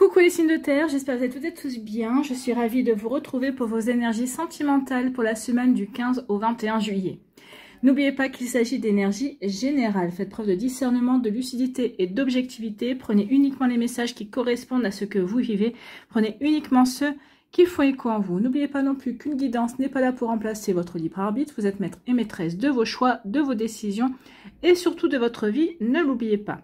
Coucou les signes de terre, j'espère que vous êtes toutes et tous bien. Je suis ravie de vous retrouver pour vos énergies sentimentales pour la semaine du 15 au 21 juillet. N'oubliez pas qu'il s'agit d'énergie générale. Faites preuve de discernement, de lucidité et d'objectivité. Prenez uniquement les messages qui correspondent à ce que vous vivez. Prenez uniquement ceux qui font écho en vous. N'oubliez pas non plus qu'une guidance n'est pas là pour remplacer votre libre arbitre. Vous êtes maître et maîtresse de vos choix, de vos décisions et surtout de votre vie. Ne l'oubliez pas.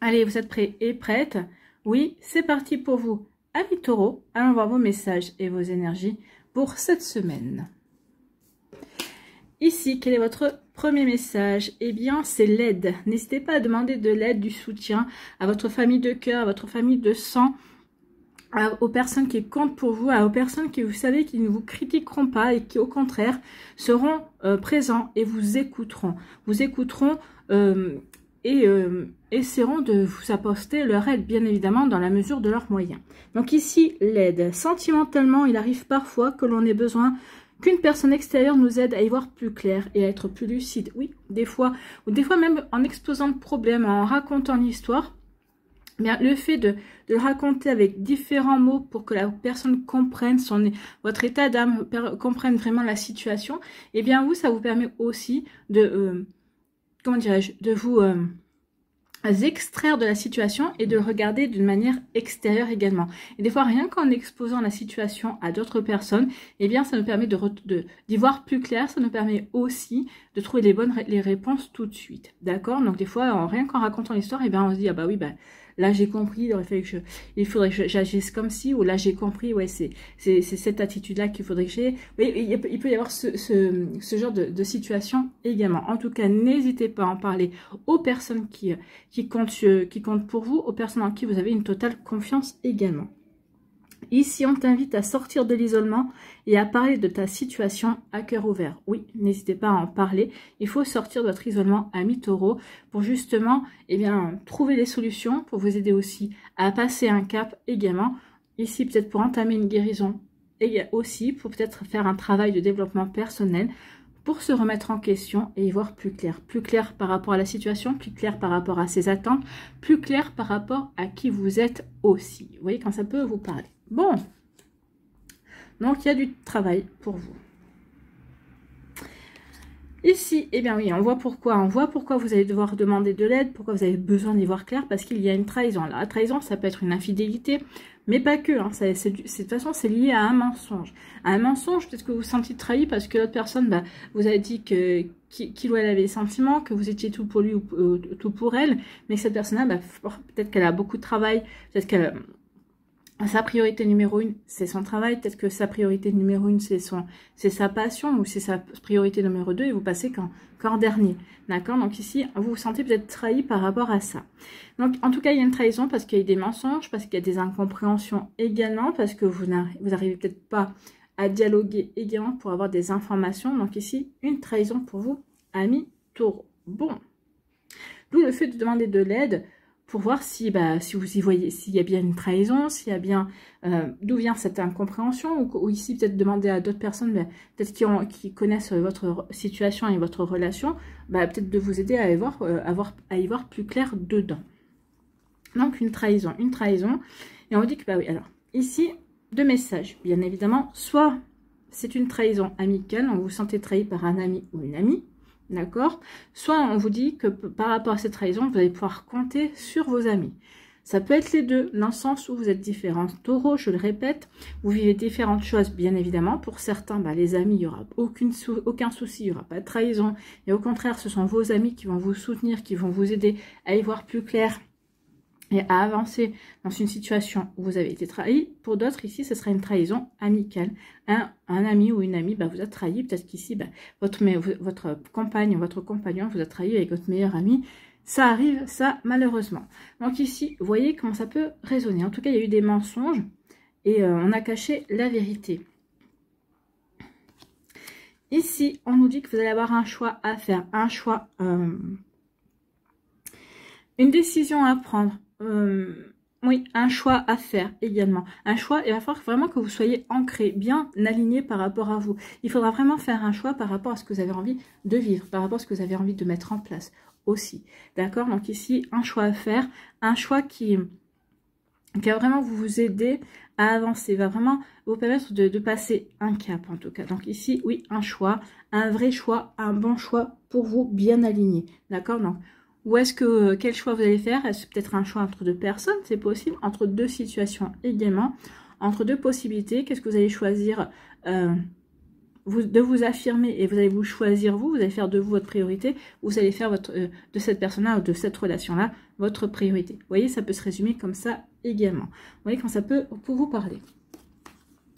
Allez, vous êtes prêts et prêtes? Oui, c'est parti pour vous. Amis taureaux, allons voir vos messages et vos énergies pour cette semaine. Ici, quel est votre premier message? Eh bien, c'est l'aide. N'hésitez pas à demander de l'aide, du soutien à votre famille de cœur, à votre famille de sang, aux personnes qui comptent pour vous, aux personnes qui, vous savez, qui ne vous critiqueront pas et qui, au contraire, seront présents et vous écouteront. Vous écouteront essaieront de vous apporter leur aide, bien évidemment, dans la mesure de leurs moyens. Donc ici, l'aide. Sentimentalement, il arrive parfois que l'on ait besoin qu'une personne extérieure nous aide à y voir plus clair et à être plus lucide. Oui, des fois, ou des fois même en exposant le problème, en racontant l'histoire, bien, le fait de le raconter avec différents mots pour que la personne comprenne votre état d'âme, comprenne vraiment la situation, eh bien, ça vous permet aussi de... comment dirais-je, de vous extraire de la situation et de le regarder d'une manière extérieure également. Et des fois, rien qu'en exposant la situation à d'autres personnes, eh bien, ça nous permet d'y voir plus clair, ça nous permet aussi de trouver les réponses tout de suite. D'accord? Donc, des fois, rien qu'en racontant l'histoire, eh bien, on se dit, ah bah oui, bah, là, j'ai compris, il faudrait que j'agisse comme ci, ou là, j'ai compris, ouais, c'est cette attitude-là qu'il faudrait que j'ai. Oui, il peut y avoir ce genre de situation également. En tout cas, n'hésitez pas à en parler aux personnes qui comptent pour vous, aux personnes en qui vous avez une totale confiance également. Ici, on t'invite à sortir de l'isolement et à parler de ta situation à cœur ouvert. Oui, n'hésitez pas à en parler. Il faut sortir de votre isolement, amis taureaux, pour justement trouver des solutions, pour vous aider aussi à passer un cap également. Ici, peut-être pour entamer une guérison et aussi pour peut-être faire un travail de développement personnel, pour se remettre en question et y voir plus clair par rapport à la situation, plus clair par rapport à ses attentes, plus clair par rapport à qui vous êtes aussi. Vous voyez quand ça peut vous parler. Bon, donc il y a du travail pour vous. Ici, eh bien oui, on voit pourquoi vous allez devoir demander de l'aide, pourquoi vous avez besoin d'y voir clair, parce qu'il y a une trahison. La trahison, ça peut être une infidélité, mais pas que. Hein, de toute façon, c'est lié à un mensonge. À un mensonge, peut-être que vous vous sentez trahi parce que l'autre personne vous a dit qu'il ou elle avait des sentiments, que vous étiez tout pour lui ou tout pour elle, mais que cette personne-là, peut-être qu'elle a beaucoup de travail, peut-être qu'elle... Sa priorité numéro 1, c'est son travail. Peut-être que sa priorité numéro 1, c'est sa passion ou c'est sa priorité numéro 2 et vous passez qu'en dernier. D'accord? Donc ici, vous vous sentez peut-être trahi par rapport à ça. Donc en tout cas, il y a une trahison parce qu'il y a des mensonges, parce qu'il y a des incompréhensions également, parce que vous n'arrivez peut-être pas à dialoguer également pour avoir des informations. Donc ici, une trahison pour vous, amis taureaux. Bon. D'où le fait de demander de l'aide pour voir si vous y voyez, s'il y a bien une trahison, s'il y a bien d'où vient cette incompréhension, ou ici peut-être demander à d'autres personnes, peut-être qui connaissent votre situation et votre relation, peut-être de vous aider à y voir plus clair dedans. Donc une trahison, et on vous dit que oui, alors ici, deux messages, bien évidemment, soit c'est une trahison amicale, on vous sentez trahi par un ami ou une amie, d'accord? Soit on vous dit que par rapport à cette trahison, vous allez pouvoir compter sur vos amis. Ça peut être les deux, dans le sens où vous êtes différents. Taureau, je le répète, vous vivez différentes choses, bien évidemment. Pour certains, les amis, il n'y aura aucun souci, il n'y aura pas de trahison. Et au contraire, ce sont vos amis qui vont vous soutenir, qui vont vous aider à y voir plus clair et à avancer dans une situation où vous avez été trahi. Pour d'autres, ici, ce sera une trahison amicale. Un ami ou une amie vous a trahi. Peut-être qu'ici, votre compagne ou votre compagnon vous a trahi avec votre meilleur ami. Ça arrive, ça, malheureusement. Donc ici, vous voyez comment ça peut résonner. En tout cas, il y a eu des mensonges et on a caché la vérité. Ici, on nous dit que vous allez avoir un choix à faire. Un choix, une décision à prendre. Oui, un choix à faire également. Un choix, il va falloir vraiment que vous soyez ancré, bien aligné par rapport à vous. Il faudra vraiment faire un choix par rapport à ce que vous avez envie de vivre, par rapport à ce que vous avez envie de mettre en place aussi. D'accord? Donc ici, un choix à faire, un choix qui qui va vraiment vous aider à avancer, va vraiment vous permettre de passer un cap en tout cas. Donc ici, oui, un choix, un vrai choix, un bon choix pour vous, bien aligné. D'accord? Donc, où est-ce que, quel choix vous allez faire? Est-ce peut-être un choix entre deux personnes? C'est possible. Entre deux situations également. Entre deux possibilités. Qu'est-ce que vous allez choisir de vous affirmer et vous allez vous choisir vous allez faire de vous votre priorité, vous allez faire de cette personne-là ou de cette relation-là votre priorité. Vous voyez, ça peut se résumer comme ça également. Vous voyez quand ça peut pour vous parler.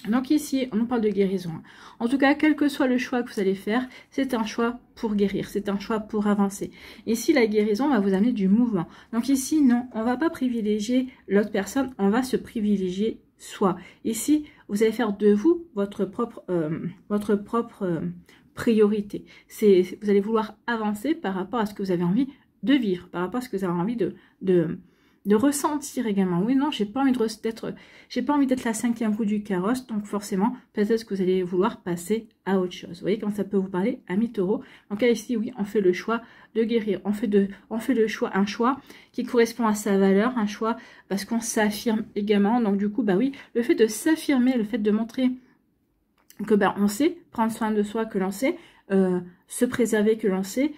Donc ici, on nous parle de guérison. En tout cas, quel que soit le choix que vous allez faire, c'est un choix pour guérir, c'est un choix pour avancer. Ici, la guérison va vous amener du mouvement. Donc ici, non, on ne va pas privilégier l'autre personne, on va se privilégier soi. Ici, vous allez faire de vous votre propre priorité. Vous allez vouloir avancer par rapport à ce que vous avez envie de vivre, par rapport à ce que vous avez envie de ressentir également. Oui, non, j'ai pas envie d'être la cinquième roue du carrosse, donc forcément, peut-être que vous allez vouloir passer à autre chose. Vous voyez, quand ça peut vous parler, amis taureau. Donc là, ici, oui, on fait le choix de guérir. On fait le choix, un choix qui correspond à sa valeur, un choix parce qu'on s'affirme également. Donc du coup, bah oui, le fait de s'affirmer, le fait de montrer que bah, on sait prendre soin de soi, que l'on sait se préserver, que l'on sait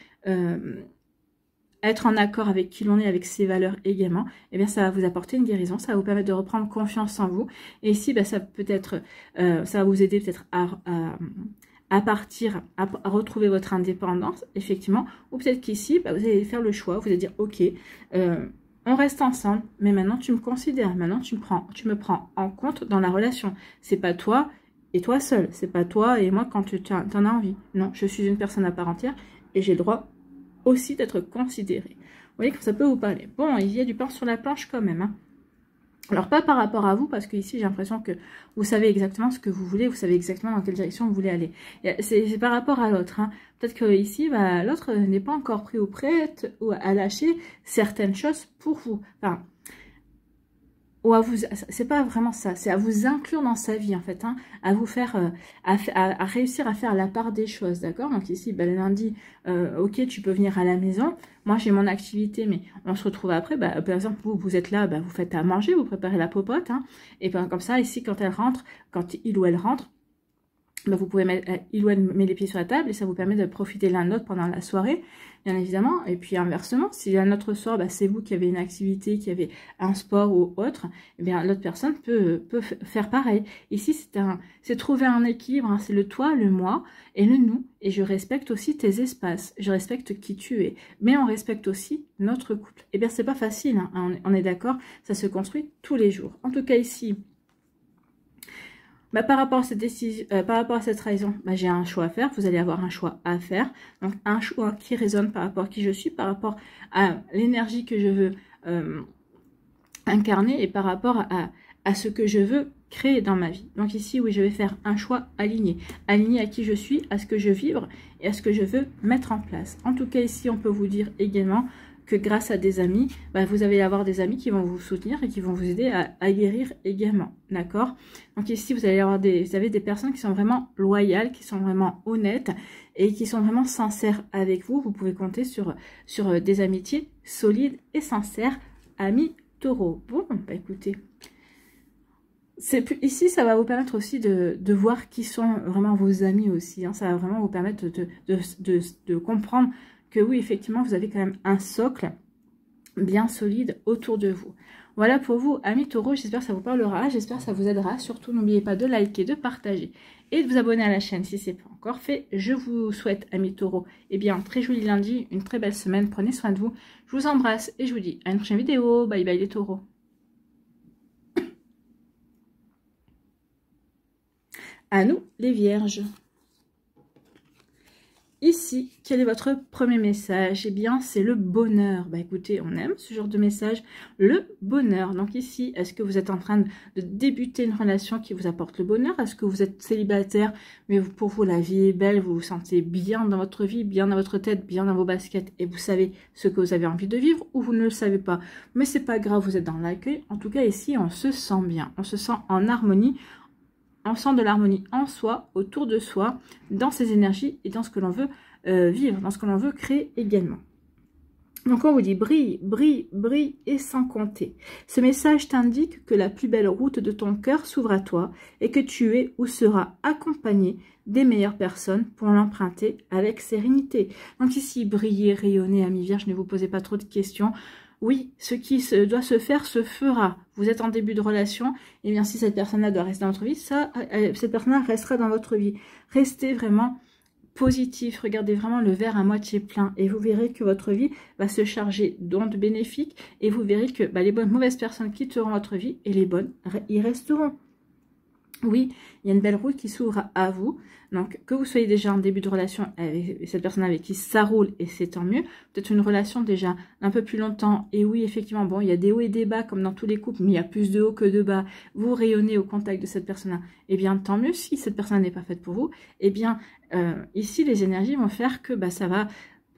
être en accord avec qui l'on est, avec ses valeurs également, eh bien ça va vous apporter une guérison, ça va vous permettre de reprendre confiance en vous. Et ici, bah, ça peut être, ça va vous aider peut-être à partir, à retrouver votre indépendance, effectivement. Ou peut-être qu'ici, bah, vous allez faire le choix, vous allez dire, ok, on reste ensemble, mais maintenant tu me considères, maintenant tu me prends en compte dans la relation. C'est pas toi et toi seul, c'est pas toi et moi quand tu en as envie. Non, je suis une personne à part entière et j'ai le droit aussi d'être considéré. Vous voyez que ça peut vous parler. Bon, il y a du pain sur la planche quand même. Hein. Alors, pas par rapport à vous, parce que ici, j'ai l'impression que vous savez exactement ce que vous voulez, vous savez exactement dans quelle direction vous voulez aller. C'est par rapport à l'autre. Hein. Peut-être que ici, bah, l'autre n'est pas encore prêt ou prête ou à lâcher certaines choses pour vous. Enfin, ou à vous, c'est pas vraiment ça, c'est à vous inclure dans sa vie en fait, hein, à vous faire, à réussir à faire la part des choses, d'accord? Donc ici, ben, le lundi, ok, tu peux venir à la maison, moi j'ai mon activité, mais on se retrouve après, bah, par exemple, vous êtes là, bah, vous faites à manger, vous préparez la popote, hein, et ben, comme ça, ici, quand elle rentre, quand il ou elle rentre, ben, vous pouvez mettre, il ou elle met les pieds sur la table et ça vous permet de profiter l'un de l'autre pendant la soirée, bien évidemment. Et puis inversement, si un autre soir, ben, c'est vous qui avez une activité, qui avez un sport ou autre, eh bien l'autre personne peut faire pareil. Ici, c'est trouver un équilibre, hein, c'est le toi, le moi et le nous. Et je respecte aussi tes espaces, je respecte qui tu es, mais on respecte aussi notre couple. Eh bien, c'est pas facile, hein, on est d'accord, ça se construit tous les jours. En tout cas, ici, bah, par rapport à cette décision, par rapport à cette trahison, bah, j'ai un choix à faire. Vous allez avoir un choix à faire. Donc, un choix qui résonne par rapport à qui je suis, par rapport à l'énergie que je veux incarner et par rapport à ce que je veux créer dans ma vie. Donc ici, oui, je vais faire un choix aligné. Aligné à qui je suis, à ce que je vibre et à ce que je veux mettre en place. En tout cas, ici, on peut vous dire également que grâce à des amis, bah, vous allez avoir des amis qui vont vous soutenir et qui vont vous aider à guérir également, d'accord? Donc ici, vous avez des personnes qui sont vraiment loyales, qui sont vraiment honnêtes et qui sont vraiment sincères avec vous. Vous pouvez compter sur des amitiés solides et sincères, amis taureaux. Bon, bah écoutez, ici, ça va vous permettre aussi de voir qui sont vraiment vos amis aussi. Hein. Ça va vraiment vous permettre de comprendre que oui, effectivement, vous avez quand même un socle bien solide autour de vous. Voilà pour vous, amis taureaux, j'espère que ça vous parlera, j'espère que ça vous aidera. Surtout, n'oubliez pas de liker, de partager et de vous abonner à la chaîne si ce n'est pas encore fait. Je vous souhaite, amis taureaux, eh bien, un très joli lundi, une très belle semaine, prenez soin de vous. Je vous embrasse et je vous dis à une prochaine vidéo. Bye bye les taureaux. À nous, les vierges. Ici, quel est votre premier message? Eh bien, c'est le bonheur. Bah écoutez, on aime ce genre de message, le bonheur. Donc ici, est-ce que vous êtes en train de débuter une relation qui vous apporte le bonheur? Est-ce que vous êtes célibataire, mais pour vous, la vie est belle, vous vous sentez bien dans votre vie, bien dans votre tête, bien dans vos baskets, et vous savez ce que vous avez envie de vivre, ou vous ne le savez pas? Mais c'est pas grave, vous êtes dans l'accueil. En tout cas, ici, on se sent bien, on se sent en harmonie. On sent de l'harmonie en soi, autour de soi, dans ses énergies et dans ce que l'on veut vivre, dans ce que l'on veut créer également. Donc on vous dit brille, brille, brille et sans compter. Ce message t'indique que la plus belle route de ton cœur s'ouvre à toi et que tu es ou seras accompagné des meilleures personnes pour l'emprunter avec sérénité. Donc ici, briller, rayonner, amis vierges, ne vous posez pas trop de questions. Oui, ce qui doit se faire se fera. Vous êtes en début de relation, et bien si cette personne-là doit rester dans votre vie, cette personne-là restera dans votre vie. Restez vraiment positif, regardez vraiment le verre à moitié plein et vous verrez que votre vie va se charger d'ondes bénéfiques et vous verrez que les mauvaises personnes quitteront votre vie et les bonnes y resteront. Oui, il y a une belle route qui s'ouvre à vous. Donc, que vous soyez déjà en début de relation avec cette personne avec qui ça roule et c'est tant mieux. Peut-être une relation déjà un peu plus longtemps. Et oui, effectivement, bon, il y a des hauts et des bas comme dans tous les couples, mais il y a plus de hauts que de bas. Vous rayonnez au contact de cette personne-là. Eh bien, tant mieux si cette personne n'est pas faite pour vous. Eh bien, ici, les énergies vont faire que ça va...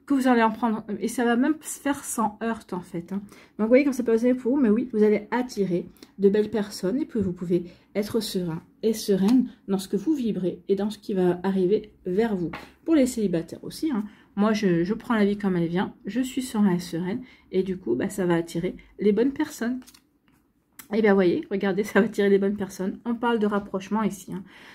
que vous allez en prendre, et ça va même se faire sans heurte en fait. Donc vous voyez comme ça peut passer pour vous, mais oui, vous allez attirer de belles personnes et puis vous pouvez être serein et sereine dans ce que vous vibrez et dans ce qui va arriver vers vous. Pour les célibataires aussi, moi je prends la vie comme elle vient, je suis serein et sereine et du coup ça va attirer les bonnes personnes. Et bien, vous voyez, regardez, ça va attirer les bonnes personnes. On parle de rapprochement ici.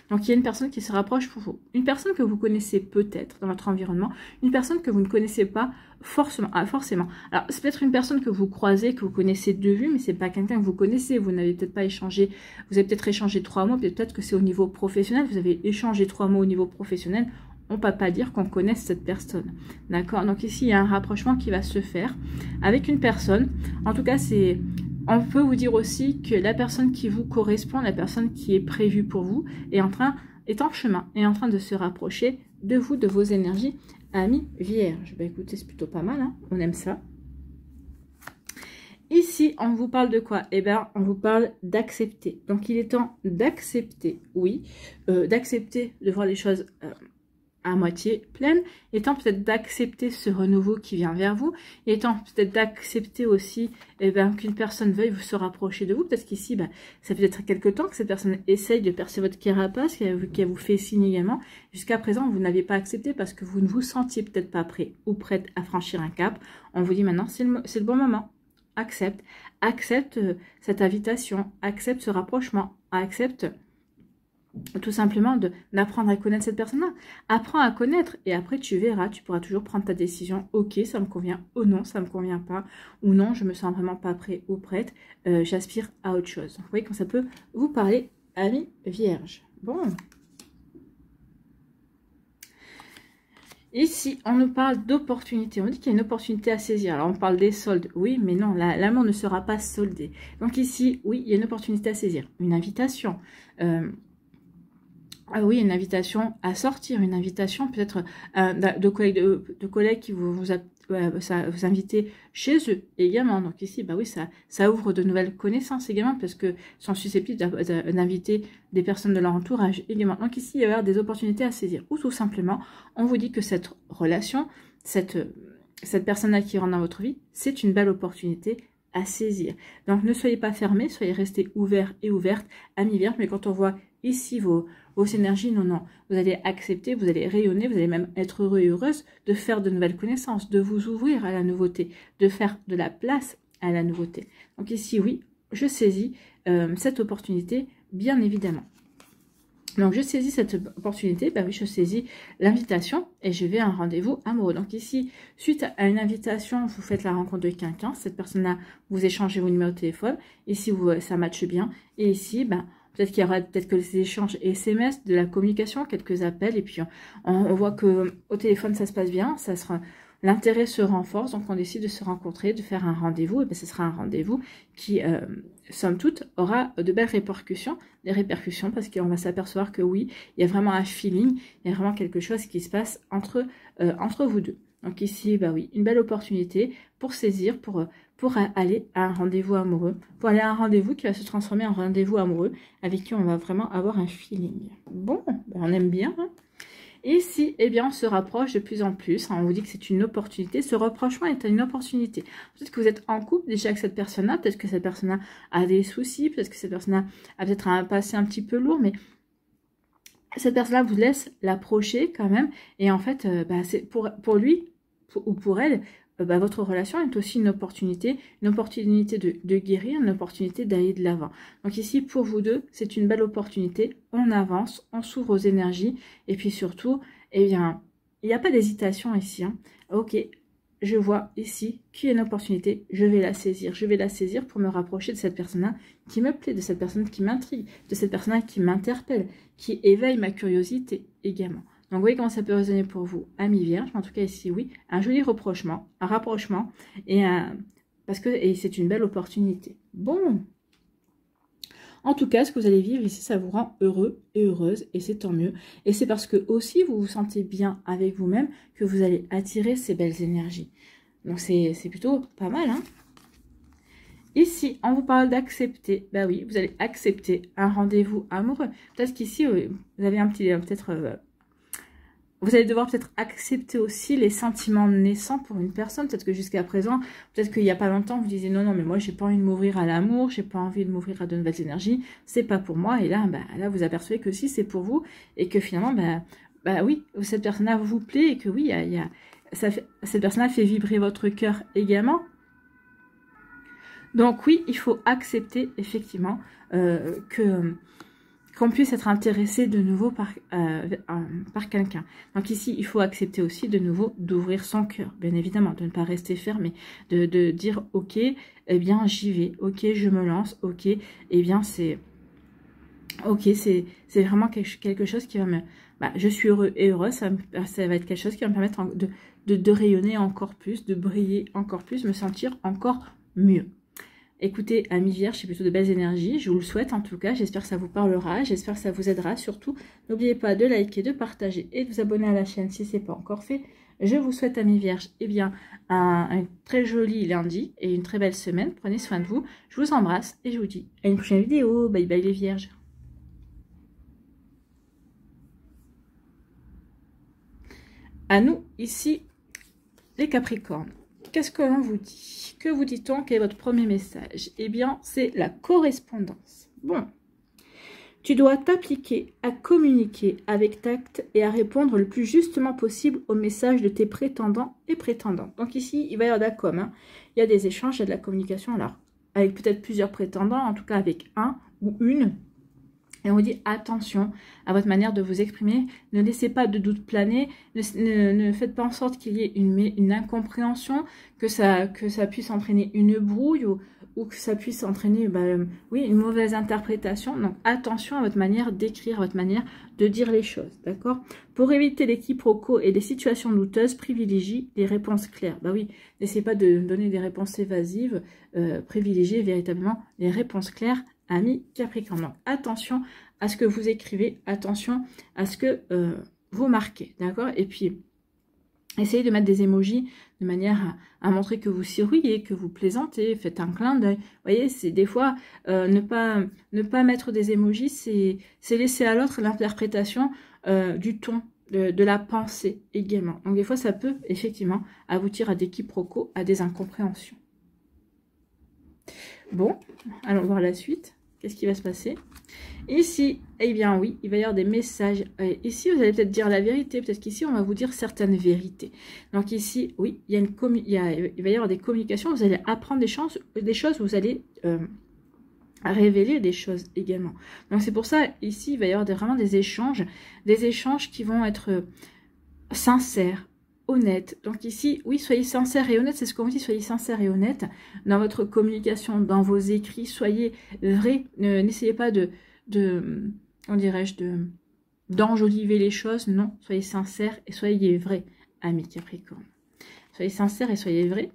Donc, il y a une personne qui se rapproche pour vous. Une personne que vous connaissez peut-être dans votre environnement. Une personne que vous ne connaissez pas forcément. Alors, c'est peut-être une personne que vous croisez, que vous connaissez de vue, mais c'est pas quelqu'un que vous connaissez. Vous n'avez peut-être pas échangé. Vous avez peut-être échangé 3 mots. Peut-être que c'est au niveau professionnel. Vous avez échangé 3 mots au niveau professionnel. On ne peut pas dire qu'on connaisse cette personne. D'accord? Donc, ici, il y a un rapprochement qui va se faire avec une personne. En tout cas, c'est... On peut vous dire aussi que la personne qui vous correspond, la personne qui est prévue pour vous, est en chemin, est en train de se rapprocher de vous, de vos énergies, amis vierges. Écoutez, c'est plutôt pas mal, on aime ça. Ici, on vous parle de quoi? Eh bien, on vous parle d'accepter. Donc, il est temps d'accepter, oui, d'accepter de voir les choses à moitié pleine, étant peut-être d'accepter ce renouveau qui vient vers vous, étant peut-être d'accepter aussi qu'une personne veuille se rapprocher de vous, parce qu'ici, ça fait peut-être quelque temps que cette personne essaye de percer votre carapace, qu'elle vous fait signe également. Jusqu'à présent, vous n'avez pas accepté parce que vous ne vous sentiez peut-être pas prêt ou prête à franchir un cap. On vous dit maintenant, c'est le bon moment. Accepte cette invitation, accepte ce rapprochement, accepte tout simplement d'apprendre à connaître cette personne-là. Apprends à connaître et après tu verras, tu pourras toujours prendre ta décision. Ok, ça me convient ou non, ça me convient pas. Ou non, je me sens vraiment pas prêt ou prête. J'aspire à autre chose. Vous voyez quand ça peut vous parler, amis vierges. Bon. Ici, on nous parle d'opportunités. On dit qu'il y a une opportunité à saisir. Alors, on parle des soldes. Oui, mais non, l'amour ne sera pas soldé. Donc ici, oui, il y a une opportunité à saisir. Une invitation. Ah oui, une invitation à sortir, une invitation peut-être de collègues qui vous inviter chez eux également. Donc ici, oui, ça ouvre de nouvelles connaissances également parce que sont susceptibles d'inviter des personnes de leur entourage également. Donc ici, il va y avoir des opportunités à saisir. Ou tout simplement, on vous dit que cette relation, cette personne-là qui rentre dans votre vie, c'est une belle opportunité à saisir. Donc ne soyez pas fermés, soyez restés ouverts et ouvertes, amis vierges, mais quand on voit ici vos énergies, non, vous allez accepter, vous allez rayonner, vous allez même être heureux et heureuse de faire de nouvelles connaissances, de vous ouvrir à la nouveauté, de faire de la place à la nouveauté. Donc ici, oui, je saisis cette opportunité, bien évidemment. Donc, je saisis cette opportunité, oui, je saisis l'invitation et je vais à un rendez-vous amoureux. Donc ici, suite à une invitation, vous faites la rencontre de quelqu'un. Cette personne-là, vous échangez vos numéros de téléphone. Ici, ça matche bien. Et ici, peut-être qu'il y aura peut-être que les échanges SMS, de la communication, quelques appels. Et puis, on voit que au téléphone, ça se passe bien. L'intérêt se renforce, donc on décide de se rencontrer, de faire un rendez-vous. Et ce sera un rendez-vous qui, somme toute, aura de belles répercussions. Des répercussions parce qu'on va s'apercevoir que oui, il y a vraiment un feeling, il y a vraiment quelque chose qui se passe entre vous deux. Donc ici, oui, une belle opportunité pour saisir, pour aller à un rendez-vous amoureux, pour aller à un rendez-vous qui va se transformer en rendez-vous amoureux avec qui on va vraiment avoir un feeling. Bon, on aime bien, Et ici, on se rapproche de plus en plus. On vous dit que c'est une opportunité. Ce rapprochement est une opportunité. Peut-être que vous êtes en couple déjà avec cette personne-là. Peut-être que cette personne-là a des soucis. Peut-être que cette personne-là a peut-être un passé un petit peu lourd. Mais cette personne-là vous laisse l'approcher quand même. Et en fait, c'est pour lui ou pour elle, votre relation est aussi une opportunité de guérir, une opportunité d'aller de l'avant. Donc ici, pour vous deux, c'est une belle opportunité. On avance, on s'ouvre aux énergies. Et puis surtout, eh bien, il n'y a pas d'hésitation ici. Hein. Ok, je vois ici qu'il y a une opportunité, je vais la saisir. Je vais la saisir pour me rapprocher de cette personne-là qui me plaît, de cette personne qui m'intrigue, de cette personne-là qui m'interpelle, qui éveille ma curiosité également. Donc, vous voyez comment ça peut résonner pour vous, amis vierges. En tout cas, ici, oui, un joli rapprochement, et c'est une belle opportunité. Bon. En tout cas, ce que vous allez vivre ici, ça vous rend heureux et heureuse, et c'est tant mieux. Et c'est parce que aussi, vous vous sentez bien avec vous-même que vous allez attirer ces belles énergies. Donc, c'est plutôt pas mal, hein. Ici, on vous parle d'accepter. Bah oui, vous allez accepter un rendez-vous amoureux. Peut-être qu'ici, vous avez un petit... vous allez devoir peut-être accepter aussi les sentiments naissants pour une personne. Peut-être que jusqu'à présent, peut-être qu'il n'y a pas longtemps, vous disiez non, mais moi, j'ai pas envie de m'ouvrir à l'amour, j'ai pas envie de m'ouvrir à de nouvelles énergies, c'est pas pour moi. Et là, là, vous apercevez que si, c'est pour vous. Et que finalement, oui, cette personne-là vous plaît et que oui, cette personne-là fait vibrer votre cœur également. Donc oui, il faut accepter effectivement qu'on puisse être intéressé de nouveau par quelqu'un. Donc ici, il faut accepter aussi de nouveau d'ouvrir son cœur, bien évidemment, de ne pas rester fermé, de dire ok, eh bien j'y vais, ok, je me lance, ok, eh bien c'est vraiment quelque chose qui va me... je suis heureux et heureuse, ça va être quelque chose qui va me permettre de rayonner encore plus, de briller encore plus, me sentir encore mieux. Écoutez, amis vierges, c'est plutôt de belles énergies. Je vous le souhaite en tout cas. J'espère que ça vous parlera. J'espère que ça vous aidera. Surtout, n'oubliez pas de liker, de partager et de vous abonner à la chaîne si ce n'est pas encore fait. Je vous souhaite, amis vierges, eh bien, un très joli lundi et une très belle semaine. Prenez soin de vous. Je vous embrasse et je vous dis à une prochaine vidéo. Bye bye les vierges. À nous, ici, les Capricornes. Qu'est-ce que l'on vous dit? Que vous dit-on? Quel est votre premier message? Eh bien, c'est la correspondance. Bon. Tu dois t'appliquer à communiquer avec tact et à répondre le plus justement possible aux messages de tes prétendants et prétendantes. Donc ici, il va y avoir de la com. Hein. Il y a des échanges, il y a de la communication. Alors, avec peut-être plusieurs prétendants, en tout cas avec un ou une. Et on vous dit attention à votre manière de vous exprimer. Ne laissez pas de doute planer. Ne faites pas en sorte qu'il y ait une incompréhension, que ça puisse entraîner une brouille ou que ça puisse entraîner oui, une mauvaise interprétation. Donc attention à votre manière d'écrire, votre manière de dire les choses. D'accord? Pour éviter les quiproquos et les situations douteuses, privilégie les réponses claires. Bah oui, n'essayez pas de donner des réponses évasives. Privilégiez véritablement les réponses claires. Amis Capricorne, donc attention à ce que vous écrivez, attention à ce que vous marquez, d'accord? Et puis, essayez de mettre des emojis de manière à montrer que vous souriez, que vous plaisantez, faites un clin d'œil. Vous voyez, c'est des fois, ne pas mettre des emojis, c'est laisser à l'autre l'interprétation du ton, de la pensée également. Donc des fois, ça peut effectivement aboutir à des quiproquos, à des incompréhensions. Bon, allons voir la suite. Qu'est-ce qui va se passer? Ici, eh bien oui, il va y avoir des messages. Ici, vous allez peut-être dire la vérité. Peut-être qu'ici, on va vous dire certaines vérités. Donc ici, oui, il va y avoir des communications. Vous allez apprendre des choses. Vous allez révéler des choses également. Donc c'est pour ça, ici, il va y avoir vraiment des échanges qui vont être sincères, honnête. Donc ici, oui, soyez sincère et honnête, c'est ce qu'on vous dit, soyez sincère et honnête dans votre communication, dans vos écrits, soyez vrai, n'essayez pas d'enjoliver les choses, non, soyez sincère et soyez vrai, amis Capricorne. Soyez sincère et soyez vrai.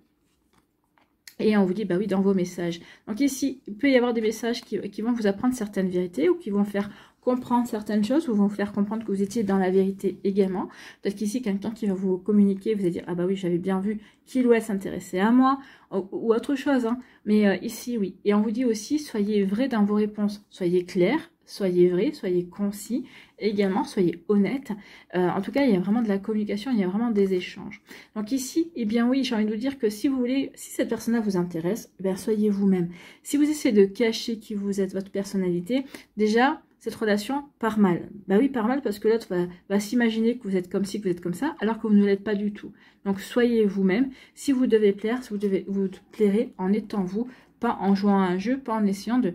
Et on vous dit, bah oui, dans vos messages. Donc ici, il peut y avoir des messages qui vont vous apprendre certaines vérités ou qui vont faire comprendre certaines choses ou vont vous faire comprendre que vous étiez dans la vérité également. Peut-être qu'ici, quelqu'un qui va vous communiquer, vous allez dire, ah bah oui, j'avais bien vu qu'il ou elle s'intéressait à moi ou autre chose. Hein. Mais ici, oui. Et on vous dit aussi, soyez vrai dans vos réponses. Soyez clair, soyez vrai, soyez concis. Et également, soyez honnête. En tout cas, il y a vraiment de la communication, il y a vraiment des échanges. Donc ici, eh bien oui, j'ai envie de vous dire que si vous voulez, si cette personne-là vous intéresse, eh bien soyez vous-même. Si vous essayez de cacher qui vous êtes, votre personnalité, déjà, cette relation part mal. Bah oui, part mal parce que l'autre va s'imaginer que vous êtes comme ci, que vous êtes comme ça, alors que vous ne l'êtes pas du tout. Donc soyez vous-même. Si vous devez plaire, si vous plairez en étant vous, pas en jouant à un jeu, pas en essayant de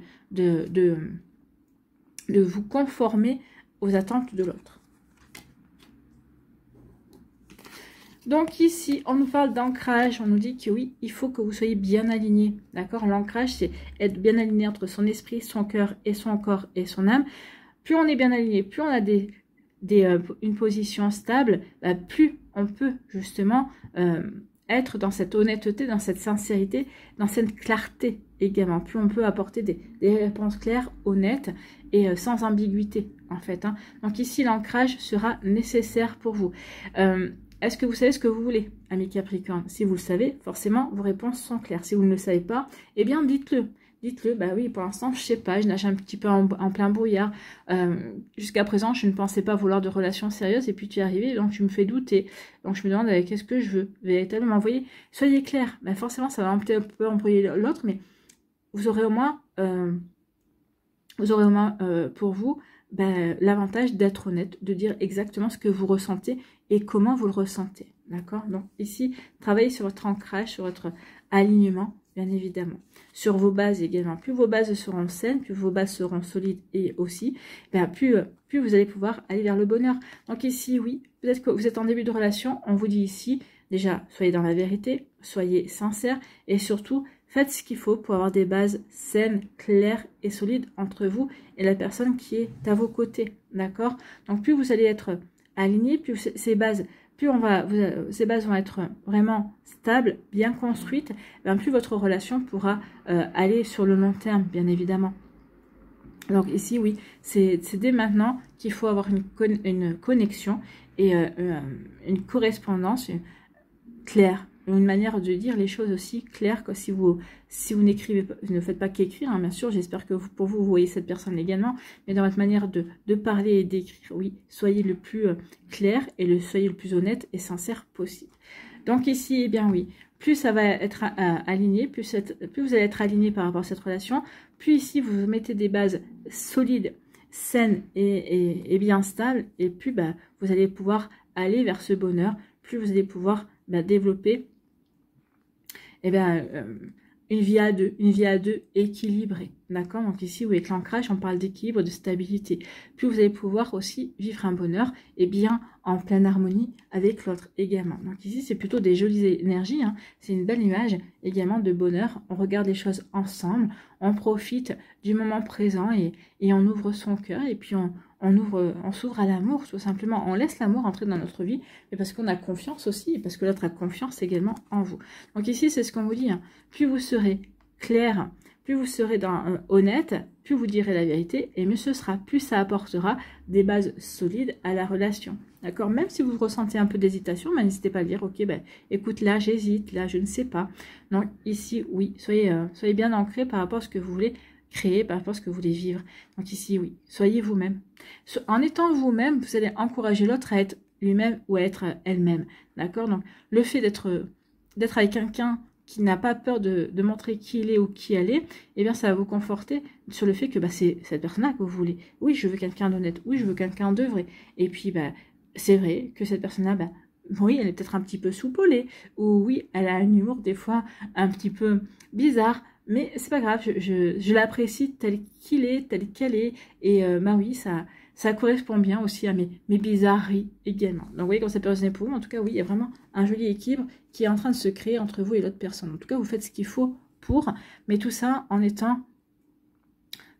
vous conformer aux attentes de l'autre. Donc ici, on nous parle d'ancrage, on nous dit que oui, il faut que vous soyez bien aligné, d'accord? L'ancrage, c'est être bien aligné entre son esprit, son cœur et son corps et son âme. Plus on est bien aligné, plus on a une position stable, bah, plus on peut justement être dans cette honnêteté, dans cette sincérité, dans cette clarté également. Plus on peut apporter des réponses claires, honnêtes et sans ambiguïté en fait. Hein. Donc ici, l'ancrage sera nécessaire pour vous. Est-ce que vous savez ce que vous voulez, amis Capricorne? Si vous le savez, forcément, vos réponses sont claires. Si vous ne le savez pas, eh bien, dites-le. Dites-le, bah oui, pour l'instant, je sais pas, je nage un petit peu en plein brouillard. Jusqu'à présent, je ne pensais pas vouloir de relations sérieuses, et puis tu es arrivé, donc tu me fais douter. Donc je me demande qu'est-ce que je veux véritablement. Vous voyez, soyez clair. Bah, forcément, ça va un peu embrouiller l'autre, mais vous aurez au moins, pour vous, bah, l'avantage d'être honnête, de dire exactement ce que vous ressentez et comment vous le ressentez, d'accord? Donc ici, travaillez sur votre ancrage, sur votre alignement, bien évidemment. Sur vos bases également. Plus vos bases seront saines, plus vos bases seront solides et aussi, ben, plus vous allez pouvoir aller vers le bonheur. Donc ici, oui, peut-être que vous êtes en début de relation, on vous dit ici, déjà, soyez dans la vérité, soyez sincère et surtout, faites ce qu'il faut pour avoir des bases saines, claires et solides entre vous et la personne qui est à vos côtés, d'accord? Donc plus vous allez être aligné, plus ces bases vont être vraiment stables, bien construites, bien plus votre relation pourra aller sur le long terme, bien évidemment. Donc ici, oui, c'est dès maintenant qu'il faut avoir une connexion et une correspondance claire. Une manière de dire les choses aussi claires que si vous n'écrivez pas, ne faites pas qu'écrire, hein, bien sûr, j'espère que pour vous voyez cette personne également, mais dans votre manière de parler et d'écrire, oui, soyez le plus clair et soyez le plus honnête et sincère possible. Donc ici, eh bien oui, plus ça va être aligné, plus vous allez être aligné par rapport à cette relation, plus ici vous mettez des bases solides, saines et bien stables, et plus bah, vous allez pouvoir aller vers ce bonheur, plus vous allez pouvoir développer eh bien, une vie à deux équilibrée, d'accord? Donc ici, oui, avec l'ancrage, on parle d'équilibre, de stabilité. Puis vous allez pouvoir aussi vivre un bonheur et bien en pleine harmonie avec l'autre également. Donc ici, c'est plutôt des jolies énergies, hein. C'est une belle image également de bonheur. On regarde les choses ensemble, on profite du moment présent et on ouvre son cœur et puis on s'ouvre à l'amour, tout simplement. On laisse l'amour entrer dans notre vie, mais parce qu'on a confiance aussi, et parce que l'autre a confiance également en vous. Donc ici, c'est ce qu'on vous dit. Hein. Plus vous serez clair, plus vous serez honnête, plus vous direz la vérité, et mieux ce sera. Plus ça apportera des bases solides à la relation. D'accord? Même si vous ressentez un peu d'hésitation, n'hésitez pas à dire, ok, écoute, là, j'hésite, là, je ne sais pas. Donc ici, oui, soyez bien ancré par rapport à ce que vous voulez créer par rapport à ce que vous voulez vivre. Donc ici, oui, soyez vous-même. En étant vous-même, vous allez encourager l'autre à être lui-même ou à être elle-même. D'accord? Donc, le fait d'être avec quelqu'un qui n'a pas peur de montrer qui il est ou qui elle est, eh bien, ça va vous conforter sur le fait que c'est cette personne-là que vous voulez. Oui, je veux quelqu'un d'honnête. Oui, je veux quelqu'un de vrai. Et puis, c'est vrai que cette personne-là, oui, elle est peut-être un petit peu soupolée. Ou oui, elle a un humour des fois un petit peu bizarre. Mais c'est pas grave, je l'apprécie tel qu'il est, tel qu'elle est. Et oui, ça correspond bien aussi à mes bizarreries également. Donc vous voyez comme ça peut résonner pour vous. En tout cas, oui, il y a vraiment un joli équilibre qui est en train de se créer entre vous et l'autre personne. En tout cas, vous faites ce qu'il faut pour. Mais tout ça en étant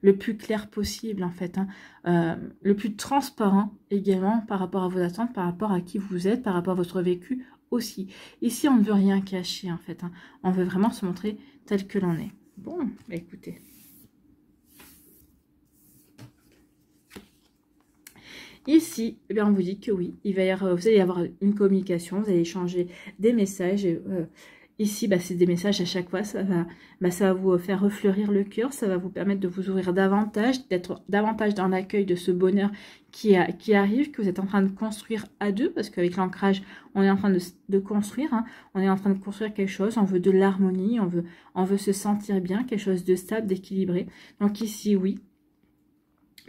le plus clair possible, en fait. Hein. Le plus transparent également par rapport à vos attentes, par rapport à qui vous êtes, par rapport à votre vécu aussi. Ici, on ne veut rien cacher, en fait. Hein. On veut vraiment se montrer tel que l'on est. Bon, écoutez. Ici, eh bien, on vous dit que oui, vous allez avoir une communication, vous allez échanger des messages. Ici, c'est des messages à chaque fois, ça va vous faire refleurir le cœur, ça va vous permettre de vous ouvrir davantage, d'être davantage dans l'accueil de ce bonheur qui arrive, que vous êtes en train de construire à deux, parce qu'avec l'ancrage, on est en train de construire, hein, on est en train de construire quelque chose, on veut de l'harmonie, on veut se sentir bien, quelque chose de stable, d'équilibré. Donc ici, oui,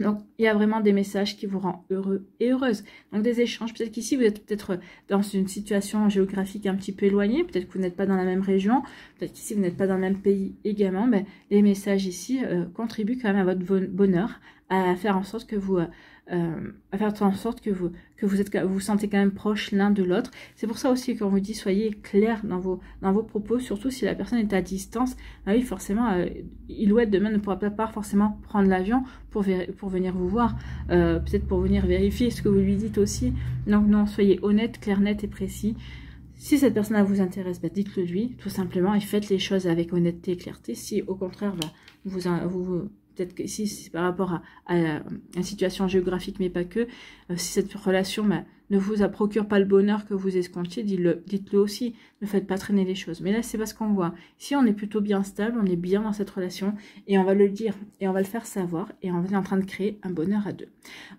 Donc, il y a vraiment des messages qui vous rendent heureux et heureuse. Donc, des échanges. Peut-être qu'ici, vous êtes peut-être dans une situation géographique un petit peu éloignée. Peut-être que vous n'êtes pas dans la même région. Peut-être qu'ici, vous n'êtes pas dans le même pays également. Ben, les messages ici contribuent quand même à votre bonheur, à faire en sorte que vous... vous sentez quand même proche l'un de l'autre. C'est pour ça aussi qu'on vous dit soyez clair dans vos propos, surtout si la personne est à distance. Ah oui, forcément, il ou elle demain ne pourra pas forcément prendre l'avion pour venir vous voir, peut-être pour venir vérifier ce que vous lui dites aussi. Donc non, soyez honnête, clair, net et précis. Si cette personne vous intéresse, bah, dites-le lui, tout simplement, et faites les choses avec honnêteté et clarté. Si au contraire, bah, peut-être que si c'est par rapport à une situation géographique, mais pas que, si cette relation bah, ne vous procure pas le bonheur que vous escomptiez, dites-le aussi, ne faites pas traîner les choses. Mais là, c'est parce qu'on voit. Si on est plutôt bien stable, on est bien dans cette relation, et on va le dire, et on va le faire savoir, et on est en train de créer un bonheur à deux.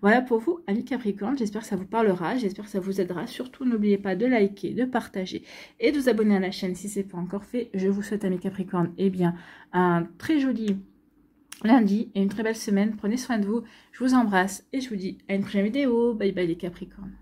Voilà pour vous, amis Capricorne, j'espère que ça vous parlera, j'espère que ça vous aidera. Surtout, n'oubliez pas de liker, de partager, et de vous abonner à la chaîne si ce n'est pas encore fait. Je vous souhaite, amis Capricorne, eh bien, un très joli lundi et une très belle semaine. Prenez soin de vous. Je vous embrasse et je vous dis à une prochaine vidéo. Bye bye les Capricornes.